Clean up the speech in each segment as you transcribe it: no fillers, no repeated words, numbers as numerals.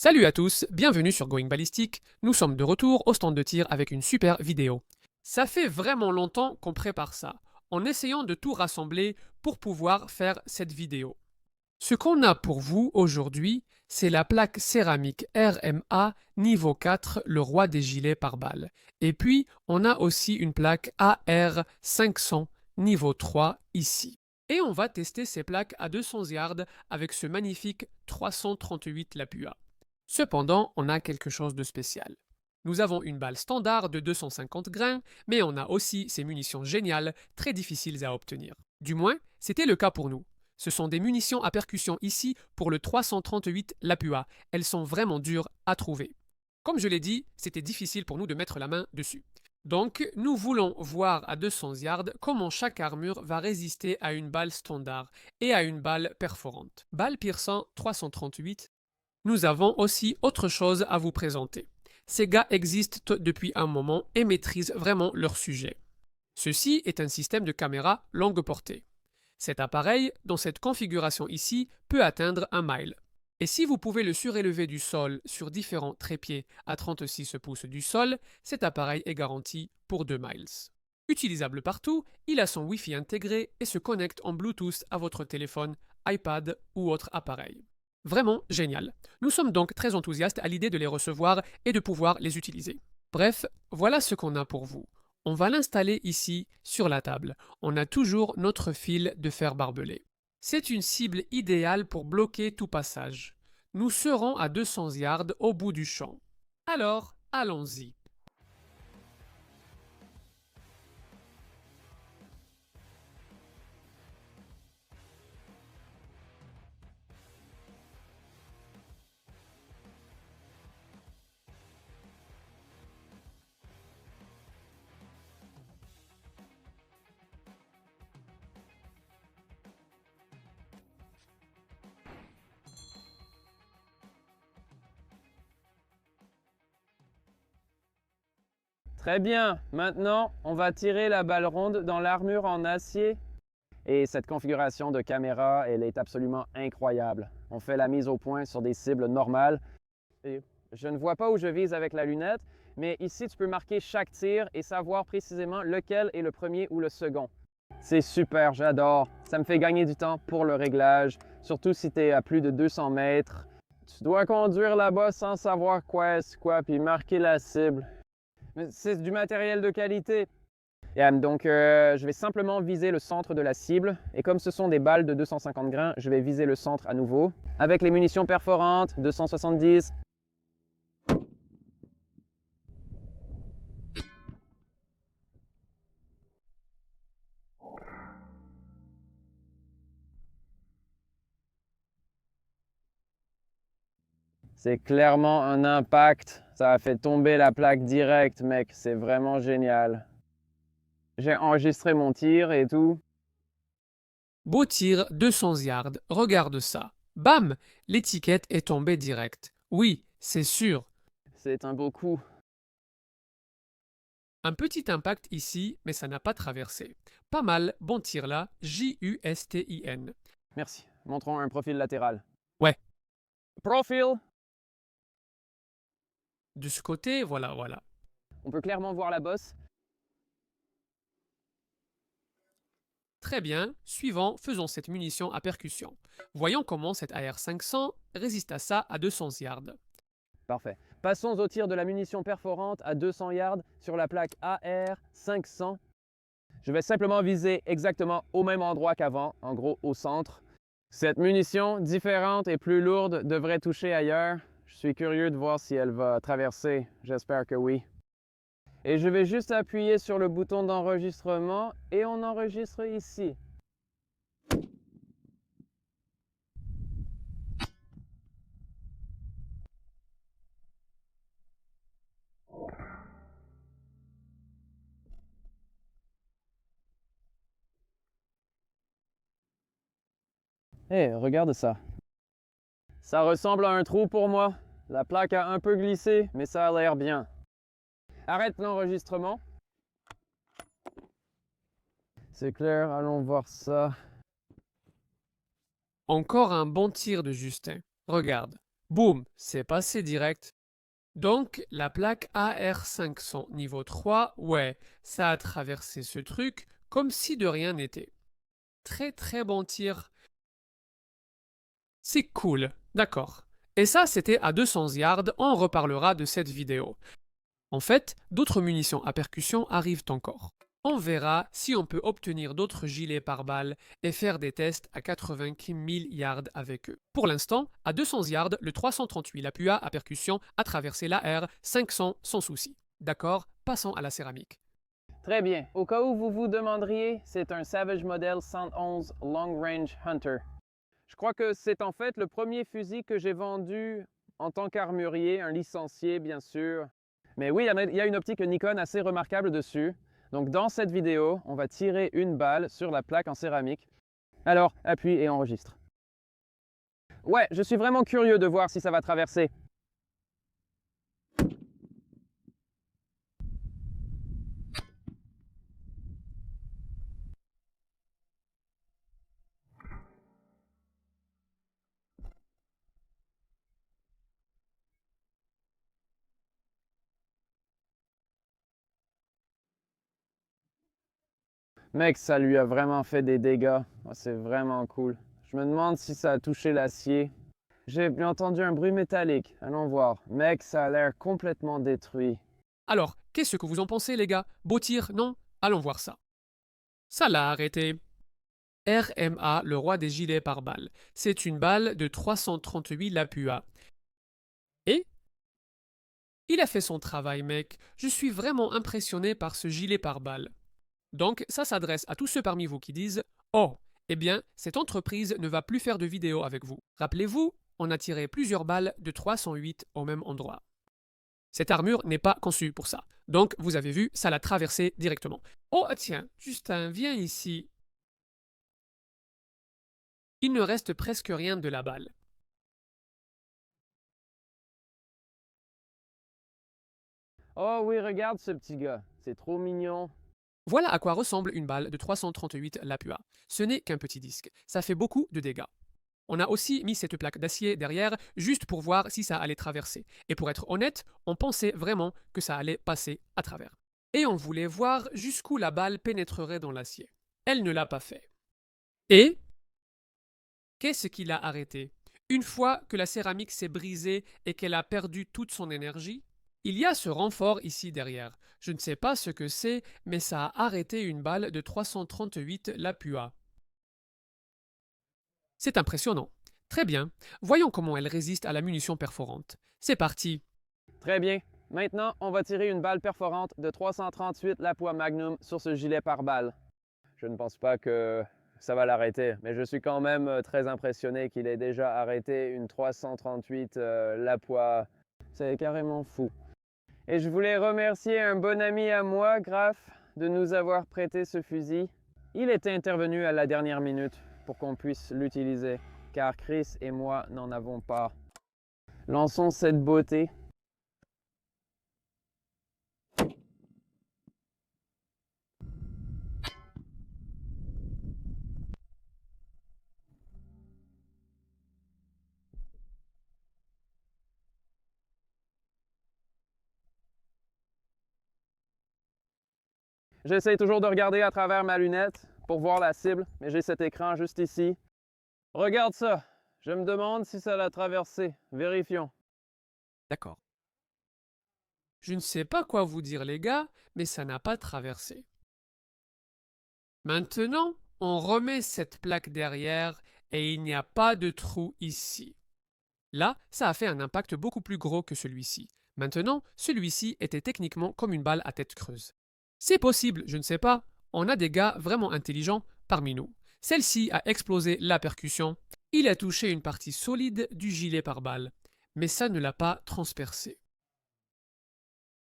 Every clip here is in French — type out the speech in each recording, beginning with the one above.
Salut à tous, bienvenue sur Going Ballistic. Nous sommes de retour au stand de tir avec une super vidéo. Ça fait vraiment longtemps qu'on prépare ça, en essayant de tout rassembler pour pouvoir faire cette vidéo. Ce qu'on a pour vous aujourd'hui, c'est la plaque céramique RMA niveau 4, le roi des gilets pare-balles. Et puis, on a aussi une plaque AR 500 niveau 3 ici. Et on va tester ces plaques à 200 yards avec ce magnifique 338 Lapua. Cependant, on a quelque chose de spécial. Nous avons une balle standard de 250 grains, mais on a aussi ces munitions géniales, très difficiles à obtenir. Du moins, c'était le cas pour nous. Ce sont des munitions à percussion ici pour le 338 Lapua. Elles sont vraiment dures à trouver. Comme je l'ai dit, c'était difficile pour nous de mettre la main dessus. Donc, nous voulons voir à 200 yards comment chaque armure va résister à une balle standard et à une balle perforante. Balle Pearson 338. Nous avons aussi autre chose à vous présenter. Ces gars existent depuis un moment et maîtrisent vraiment leur sujet. Ceci est un système de caméra longue portée. Cet appareil, dans cette configuration ici, peut atteindre 1 mile. Et si vous pouvez le surélever du sol sur différents trépieds à 36 pouces du sol, cet appareil est garanti pour 2 miles. Utilisable partout, il a son Wi-Fi intégré et se connecte en Bluetooth à votre téléphone, iPad ou autre appareil. Vraiment génial. Nous sommes donc très enthousiastes à l'idée de les recevoir et de pouvoir les utiliser. Bref, voilà ce qu'on a pour vous. On va l'installer ici sur la table. On a toujours notre fil de fer barbelé. C'est une cible idéale pour bloquer tout passage. Nous serons à 200 yards au bout du champ. Alors, allons-y. Très bien, maintenant on va tirer la balle ronde dans l'armure en acier. Et cette configuration de caméra, elle est absolument incroyable. On fait la mise au point sur des cibles normales. Et je ne vois pas où je vise avec la lunette, mais ici tu peux marquer chaque tir et savoir précisément lequel est le premier ou le second. C'est super, j'adore. Ça me fait gagner du temps pour le réglage, surtout si tu es à plus de 200 mètres. Tu dois conduire là-bas sans savoir quoi est-ce quoi, puis marquer la cible. Mais c'est du matériel de qualité. Donc, je vais simplement viser le centre de la cible. Et comme ce sont des balles de 250 grains, je vais viser le centre à nouveau. Avec les munitions perforantes, 270. C'est clairement un impact. Ça a fait tomber la plaque direct, mec. C'est vraiment génial. J'ai enregistré mon tir et tout. Beau tir, 200 yards, regarde ça. Bam! L'étiquette est tombée direct. Oui, c'est sûr. C'est un beau coup. Un petit impact ici, mais ça n'a pas traversé. Pas mal, bon tir là, Justin. Merci. Montrons un profil latéral. Ouais, Profil! de ce côté, voilà. On peut clairement voir la bosse. Très bien, suivant, faisons cette munition à percussion. Voyons comment cette AR 500 résiste à ça à 200 yards. Parfait. Passons au tir de la munition perforante à 200 yards sur la plaque AR 500. Je vais simplement viser exactement au même endroit qu'avant, en gros au centre. Cette munition, différente et plus lourde, devrait toucher ailleurs. Je suis curieux de voir si elle va traverser. J'espère que oui. Et je vais juste appuyer sur le bouton d'enregistrement et on enregistre ici. Hé, regarde ça. Ça ressemble à un trou pour moi. La plaque a un peu glissé, mais ça a l'air bien. Arrête l'enregistrement. C'est clair, allons voir ça. Encore un bon tir de Justin. Regarde. Boum, c'est passé direct. Donc, la plaque AR500 niveau 3, ouais, ça a traversé ce truc comme si de rien n'était. Très très bon tir. C'est cool, d'accord. Et ça, c'était à 200 yards, on reparlera de cette vidéo. En fait, d'autres munitions à percussion arrivent encore. On verra si on peut obtenir d'autres gilets pare-balles et faire des tests à 80 000 yards avec eux. Pour l'instant, à 200 yards, le 338 Lapua à percussion a traversé l'AR 500 sans souci. D'accord, passons à la céramique. Très bien. Au cas où vous vous demanderiez, c'est un Savage Model 111 Long Range Hunter. Je crois que c'est en fait le premier fusil que j'ai vendu en tant qu'armurier, un licencié bien sûr. Mais oui, il y a une optique Nikon assez remarquable dessus. Donc dans cette vidéo, on va tirer une balle sur la plaque en céramique. Alors, appuie et enregistre. Ouais, je suis vraiment curieux de voir si ça va traverser. Mec, ça lui a vraiment fait des dégâts. Oh, c'est vraiment cool. Je me demande si ça a touché l'acier. J'ai entendu un bruit métallique. Allons voir. Mec, ça a l'air complètement détruit. Alors, qu'est-ce que vous en pensez les gars? Beau tir, non? Allons voir ça. Ça l'a arrêté. RMA, le roi des gilets pare-balles. C'est une balle de 338 Lapua. Et il a fait son travail, mec. Je suis vraiment impressionné par ce gilet pare-balles. Donc, ça s'adresse à tous ceux parmi vous qui disent Oh, eh bien, cette entreprise ne va plus faire de vidéos avec vous. Rappelez-vous, on a tiré plusieurs balles de 308 au même endroit. Cette armure n'est pas conçue pour ça. Donc, vous avez vu, ça l'a traversé directement. Oh, tiens, Justin, viens ici. Il ne reste presque rien de la balle. Oh oui, regarde ce petit gars. C'est trop mignon. Voilà à quoi ressemble une balle de 338 Lapua. Ce n'est qu'un petit disque. Ça fait beaucoup de dégâts. On a aussi mis cette plaque d'acier derrière juste pour voir si ça allait traverser. Et pour être honnête, on pensait vraiment que ça allait passer à travers. Et on voulait voir jusqu'où la balle pénétrerait dans l'acier. Elle ne l'a pas fait. Et qu'est-ce qui l'a arrêté? Une fois que la céramique s'est brisée et qu'elle a perdu toute son énergie, il y a ce renfort ici derrière. Je ne sais pas ce que c'est, mais ça a arrêté une balle de 338 Lapua. C'est impressionnant. Très bien. Voyons comment elle résiste à la munition perforante. C'est parti. Très bien. Maintenant, on va tirer une balle perforante de 338 Lapua Magnum sur ce gilet pare-balles. Je ne pense pas que ça va l'arrêter, mais je suis quand même très impressionné qu'il ait déjà arrêté une 338 Lapua. C'est carrément fou. Et je voulais remercier un bon ami à moi, Graf, de nous avoir prêté ce fusil. Il était intervenu à la dernière minute pour qu'on puisse l'utiliser, car Chris et moi n'en avons pas. Lançons cette beauté. J'essaie toujours de regarder à travers ma lunette pour voir la cible, mais j'ai cet écran juste ici. Regarde ça. Je me demande si ça l'a traversé. Vérifions. D'accord. Je ne sais pas quoi vous dire les gars, mais ça n'a pas traversé. Maintenant, on remet cette plaque derrière et il n'y a pas de trou ici. Là, ça a fait un impact beaucoup plus gros que celui-ci. Maintenant, celui-ci était techniquement comme une balle à tête creuse. C'est possible, je ne sais pas. On a des gars vraiment intelligents parmi nous. Celle-ci a explosé la percussion. Il a touché une partie solide du gilet pare-balles, mais ça ne l'a pas transpercé.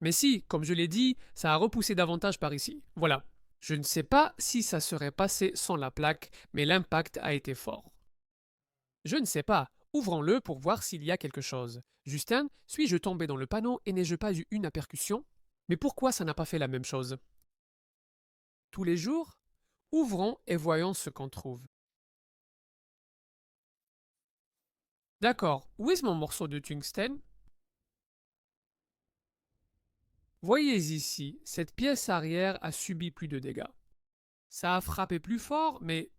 Mais si, comme je l'ai dit, ça a repoussé davantage par ici. Voilà. Je ne sais pas si ça serait passé sans la plaque, mais l'impact a été fort. Je ne sais pas. Ouvrons-le pour voir s'il y a quelque chose. Justin, suis-je tombé dans le panneau et n'ai-je pas eu une percussion? Mais pourquoi ça n'a pas fait la même chose? Tous les jours? Ouvrons et voyons ce qu'on trouve. D'accord, où est mon morceau de tungstène? Voyez ici, cette pièce arrière a subi plus de dégâts. Ça a frappé plus fort, mais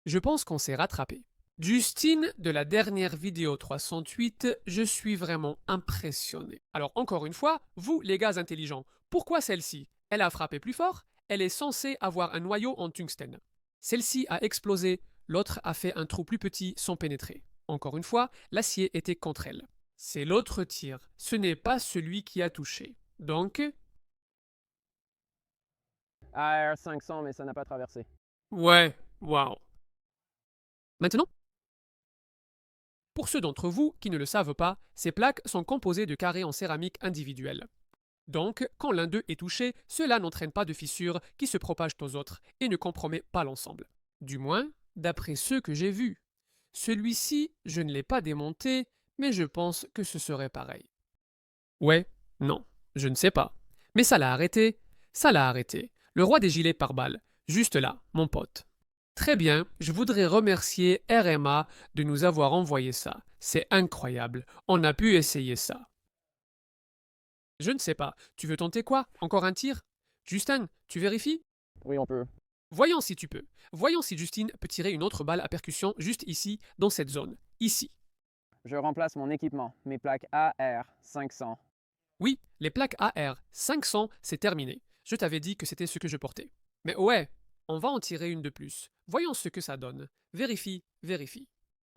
je pense qu'on s'est rattrapé. Justine, de la dernière vidéo 308, je suis vraiment impressionné. Alors encore une fois, vous les gars intelligents, pourquoi celle-ci? Elle a frappé plus fort, elle est censée avoir un noyau en tungstène. Celle-ci a explosé, l'autre a fait un trou plus petit sans pénétrer. Encore une fois, l'acier était contre elle. C'est l'autre tir, ce n'est pas celui qui a touché. Donc, AR 500, mais ça n'a pas traversé. ouais, waouh. Maintenant, pour ceux d'entre vous qui ne le savent pas, ces plaques sont composées de carrés en céramique individuels. Donc, quand l'un d'eux est touché, cela n'entraîne pas de fissures qui se propagent aux autres et ne compromet pas l'ensemble. Du moins, d'après ceux que j'ai vus. Celui-ci, je ne l'ai pas démonté, mais je pense que ce serait pareil. Ouais, non, je ne sais pas. Mais ça l'a arrêté, ça l'a arrêté. Le roi des gilets pare-balles, juste là, mon pote. Très bien, je voudrais remercier RMA de nous avoir envoyé ça. C'est incroyable, on a pu essayer ça. Je ne sais pas, tu veux tenter quoi? Encore un tir? Justin, tu vérifies? Oui, on peut. Voyons si tu peux. Voyons si Justine peut tirer une autre balle à percussion juste ici, dans cette zone. Ici. Je remplace mon équipement, mes plaques AR 500. Oui, les plaques AR 500, c'est terminé. Je t'avais dit que c'était ce que je portais. Mais ouais, on va en tirer une de plus. Voyons ce que ça donne. Vérifie, vérifie.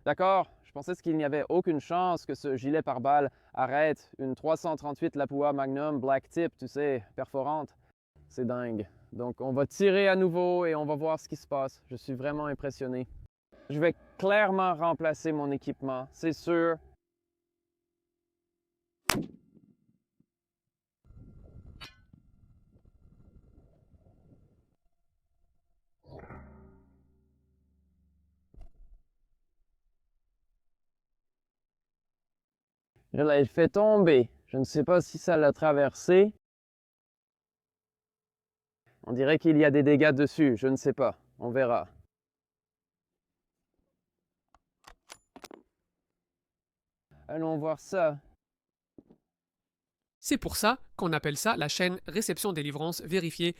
D'accord, je pensais qu'il n'y avait aucune chance que ce gilet pare-balles arrête une 338 Lapua Magnum Black Tip, tu sais, perforante. C'est dingue. Donc on va tirer à nouveau et on va voir ce qui se passe. Je suis vraiment impressionné. Je vais clairement remplacer mon équipement, c'est sûr. Je l'ai fait tomber. Je ne sais pas si ça l'a traversé. On dirait qu'il y a des dégâts dessus. Je ne sais pas. On verra. Allons voir ça. C'est pour ça qu'on appelle ça la chaîne réception-délivrance vérifiée.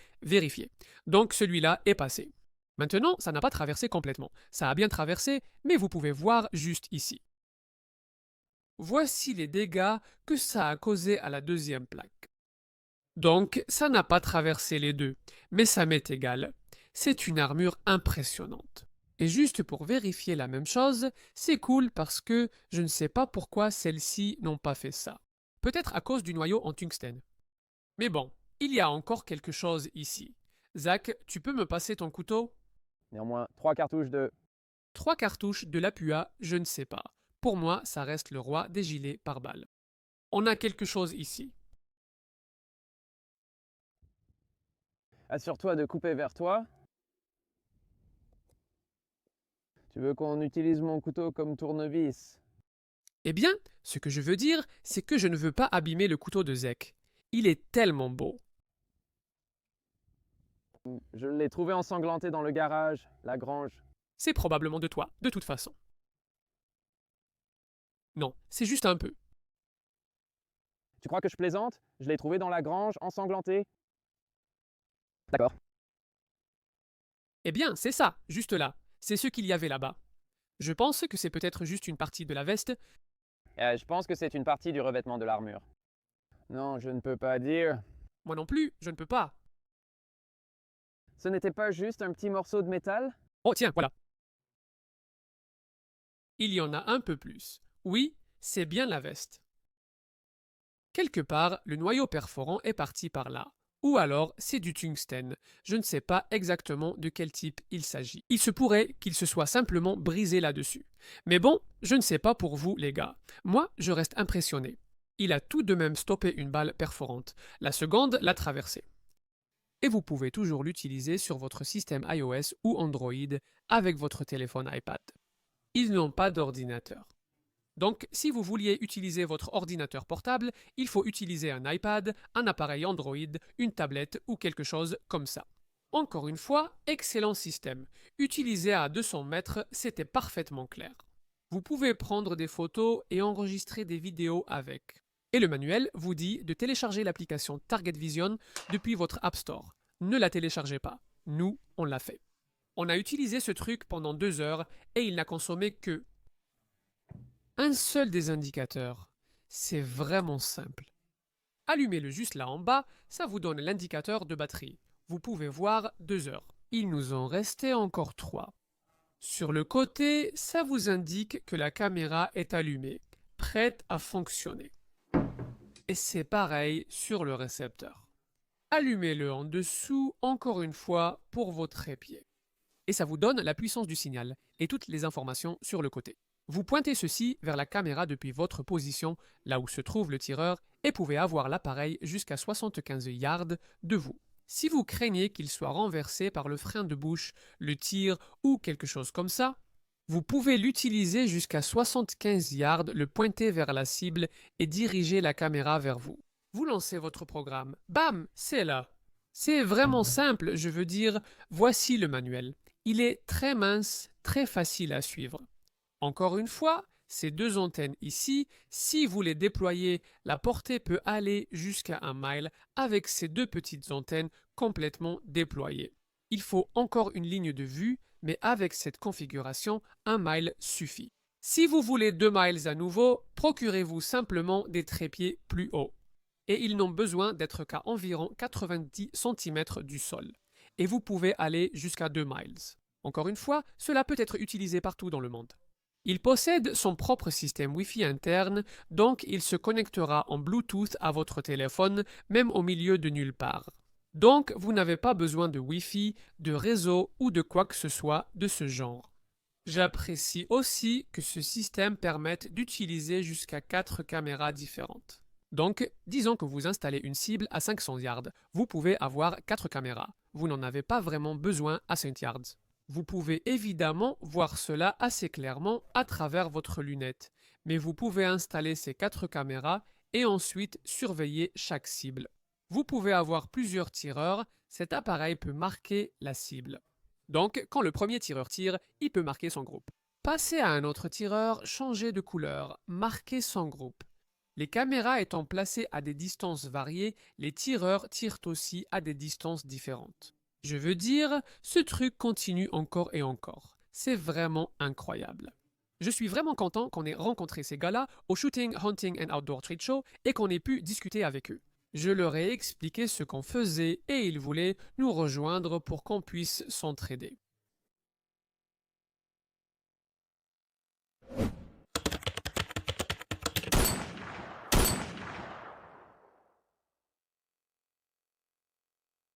Donc celui-là est passé. Maintenant, ça n'a pas traversé complètement. Ça a bien traversé, mais vous pouvez voir juste ici. Voici les dégâts que ça a causé à la deuxième plaque. Donc, ça n'a pas traversé les deux, mais ça m'est égal. C'est une armure impressionnante. Et juste pour vérifier la même chose, c'est cool parce que je ne sais pas pourquoi celles-ci n'ont pas fait ça. Peut-être à cause du noyau en tungstène. Mais bon, il y a encore quelque chose ici. Zach, tu peux me passer ton couteau? Néanmoins, 3 cartouches de... 3 cartouches de l'Apua, je ne sais pas. Pour moi, ça reste le roi des gilets pare-balles. On a quelque chose ici. Assure-toi de couper vers toi. Tu veux qu'on utilise mon couteau comme tournevis? Eh bien, ce que je veux dire, c'est que je ne veux pas abîmer le couteau de Zek. Il est tellement beau. Je l'ai trouvé ensanglanté dans le garage, la grange. C'est probablement de toi, de toute façon. Non, c'est juste un peu. Tu crois que je plaisante? Je l'ai trouvé dans la grange, ensanglanté. D'accord. Eh bien, c'est ça, juste là. C'est ce qu'il y avait là-bas. Je pense que c'est peut-être juste une partie de la veste. Je pense que c'est une partie du revêtement de l'armure. Non, je ne peux pas dire. Moi non plus, je ne peux pas. Ce n'était pas juste un petit morceau de métal? Oh tiens, voilà. Il y en a un peu plus. Oui, c'est bien la veste. Quelque part, le noyau perforant est parti par là. Ou alors, c'est du tungstène. Je ne sais pas exactement de quel type il s'agit. Il se pourrait qu'il se soit simplement brisé là-dessus. Mais bon, je ne sais pas pour vous, les gars. Moi, je reste impressionné. Il a tout de même stoppé une balle perforante. La seconde l'a traversée. Et vous pouvez toujours l'utiliser sur votre système iOS ou Android avec votre téléphone iPad. Ils n'ont pas d'ordinateur. Donc, si vous vouliez utiliser votre ordinateur portable, il faut utiliser un iPad, un appareil Android, une tablette ou quelque chose comme ça. Encore une fois, excellent système. Utilisé à 200 mètres, c'était parfaitement clair. Vous pouvez prendre des photos et enregistrer des vidéos avec. Et le manuel vous dit de télécharger l'application Target Vision depuis votre App Store. Ne la téléchargez pas. Nous, on l'a fait. On a utilisé ce truc pendant 2 heures et il n'a consommé que un seul des indicateurs. C'est vraiment simple. Allumez-le juste là en bas, ça vous donne l'indicateur de batterie. Vous pouvez voir 2 heures. Il nous en restait encore 3. Sur le côté, ça vous indique que la caméra est allumée, prête à fonctionner. Et c'est pareil sur le récepteur. Allumez-le en dessous encore une fois pour vos trépieds. Et ça vous donne la puissance du signal et toutes les informations sur le côté. Vous pointez ceci vers la caméra depuis votre position, là où se trouve le tireur, et pouvez avoir l'appareil jusqu'à 75 yards de vous. Si vous craignez qu'il soit renversé par le frein de bouche, le tir ou quelque chose comme ça, vous pouvez l'utiliser jusqu'à 75 yards, le pointer vers la cible et diriger la caméra vers vous. Vous lancez votre programme. Bam, c'est là. C'est vraiment simple, je veux dire, voici le manuel. Il est très mince, très facile à suivre. Encore une fois, ces 2 antennes ici, si vous les déployez, la portée peut aller jusqu'à 1 mile avec ces 2 petites antennes complètement déployées. Il faut encore une ligne de vue, mais avec cette configuration, 1 mile suffit. Si vous voulez 2 miles à nouveau, procurez-vous simplement des trépieds plus hauts. Et ils n'ont besoin d'être qu'à environ 90 cm du sol. Et vous pouvez aller jusqu'à 2 miles. Encore une fois, cela peut être utilisé partout dans le monde. Il possède son propre système Wi-Fi interne, donc il se connectera en Bluetooth à votre téléphone, même au milieu de nulle part. Donc vous n'avez pas besoin de Wi-Fi, de réseau ou de quoi que ce soit de ce genre. J'apprécie aussi que ce système permette d'utiliser jusqu'à 4 caméras différentes. Donc, disons que vous installez une cible à 500 yards, vous pouvez avoir 4 caméras. Vous n'en avez pas vraiment besoin à 5 yards. Vous pouvez évidemment voir cela assez clairement à travers votre lunette, mais vous pouvez installer ces 4 caméras et ensuite surveiller chaque cible. Vous pouvez avoir plusieurs tireurs, cet appareil peut marquer la cible. Donc, quand le premier tireur tire, il peut marquer son groupe. Passez à un autre tireur, changez de couleur, marquez son groupe. Les caméras étant placées à des distances variées, les tireurs tirent aussi à des distances différentes. Je veux dire, ce truc continue encore et encore. C'est vraiment incroyable. Je suis vraiment content qu'on ait rencontré ces gars-là au Shooting, Hunting and Outdoor Trade Show et qu'on ait pu discuter avec eux. Je leur ai expliqué ce qu'on faisait et ils voulaient nous rejoindre pour qu'on puisse s'entraider.